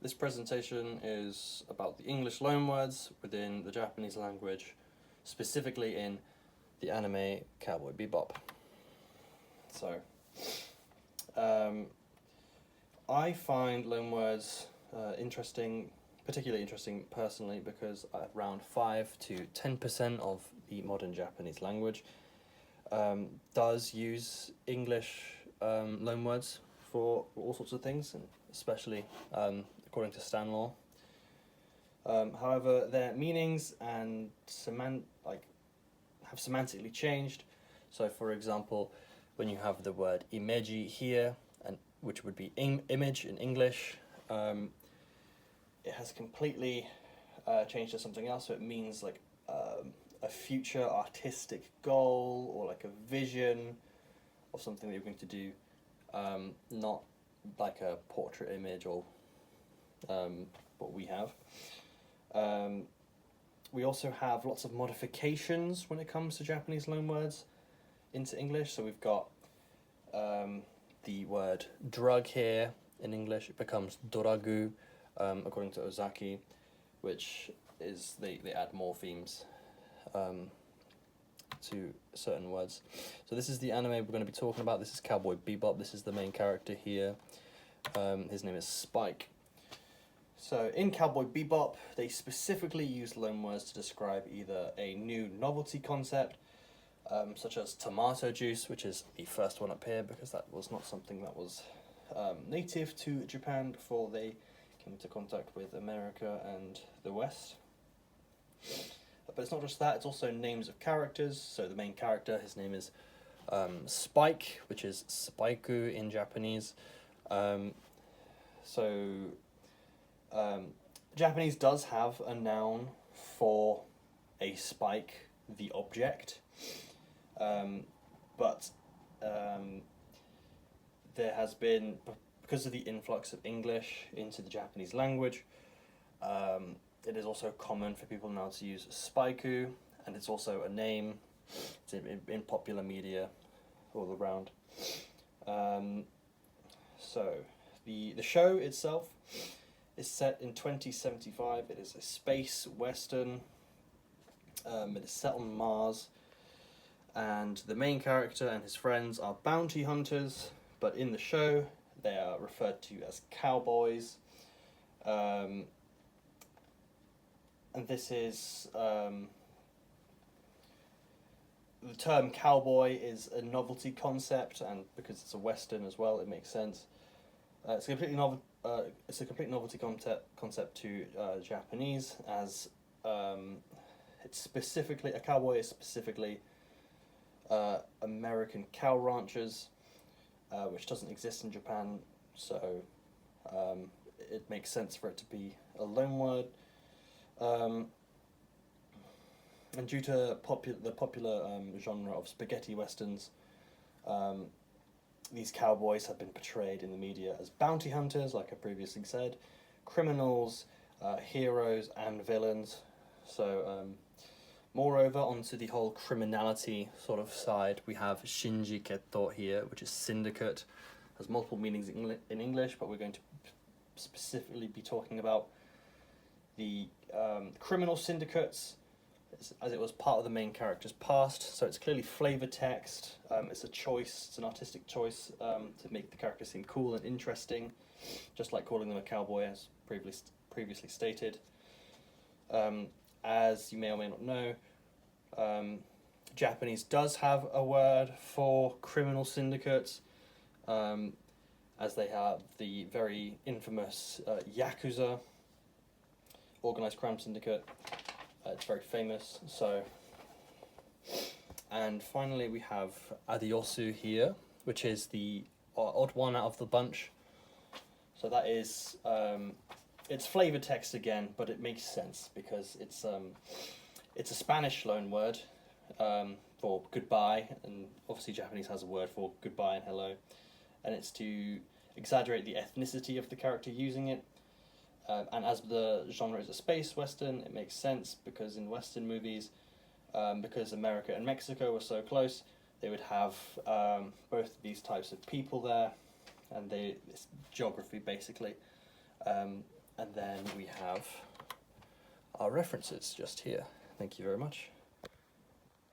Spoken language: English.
This presentation is about the English loanwords within the Japanese language, specifically in the anime Cowboy Bebop. So, I find loanwords particularly interesting personally, because around 5 to 10% of the modern Japanese language does use English loanwords for all sorts of things, and especially according to Stan Law. However, their meanings and have semantically changed. So, for example, when you have the word imeji here, and which would be image in English, it has completely changed to something else. So it means like a future artistic goal, or like a vision of something that you're going to do, not like a portrait image or what we have. We also have lots of modifications when it comes to Japanese loanwords into English. So we've got the word drug here in English. It becomes doragu, according to Ozaki, which is they add morphemes to certain words. So this is the anime we're going to be talking about. This is Cowboy Bebop. This is the main character here. His name is Spike. So in Cowboy Bebop, they specifically use loanwords to describe either a new novelty concept, such as tomato juice, which is the first one up here, because that was not something that was native to Japan before they came into contact with America and the West. But it's not just that, it's also names of characters. So the main character, his name is Spike, which is Spaiku in Japanese. Japanese does have a noun for a spike, the object, but there has been, because of the influx of English into the Japanese language, it is also common for people now to use spaiku, and it's also a name. It's in popular media all around. So the show itself is set in 2075. It is a space western. It is set on Mars, and the main character and his friends are bounty hunters, but in the show they are referred to as cowboys. And this is the term cowboy is a novelty concept, and because it's a western as well, it makes sense. It's a complete novelty concept to Japanese, as it's specifically, a cowboy is specifically American cow ranchers, which doesn't exist in Japan, so it makes sense for it to be a loanword. And due to the popular genre of spaghetti westerns, these cowboys have been portrayed in the media as bounty hunters, like I previously said, criminals, heroes, and villains. So, moreover, onto the whole criminality sort of side, we have shinji ketto here, which is syndicate. Has multiple meanings in English, but we're going to specifically be talking about the criminal syndicates, as it was part of the main character's past. So it's clearly flavor text. It's a choice. It's an artistic choice to make the character seem cool and interesting, just like calling them a cowboy, as previously stated. As you may or may not know, Japanese does have a word for criminal syndicates, as they have the very infamous Yakuza, organised crime syndicate. It's very famous. So, and finally we have adiosu here, which is the odd one out of the bunch. So that is, it's flavor text again, but it makes sense because it's a Spanish loan word for goodbye, and obviously Japanese has a word for goodbye and hello, and it's to exaggerate the ethnicity of the character using it. And as the genre is a space western, it makes sense, because in western movies, because America and Mexico were so close, they would have both these types of people there, and it's geography basically. And then we have our references just here. Thank you very much.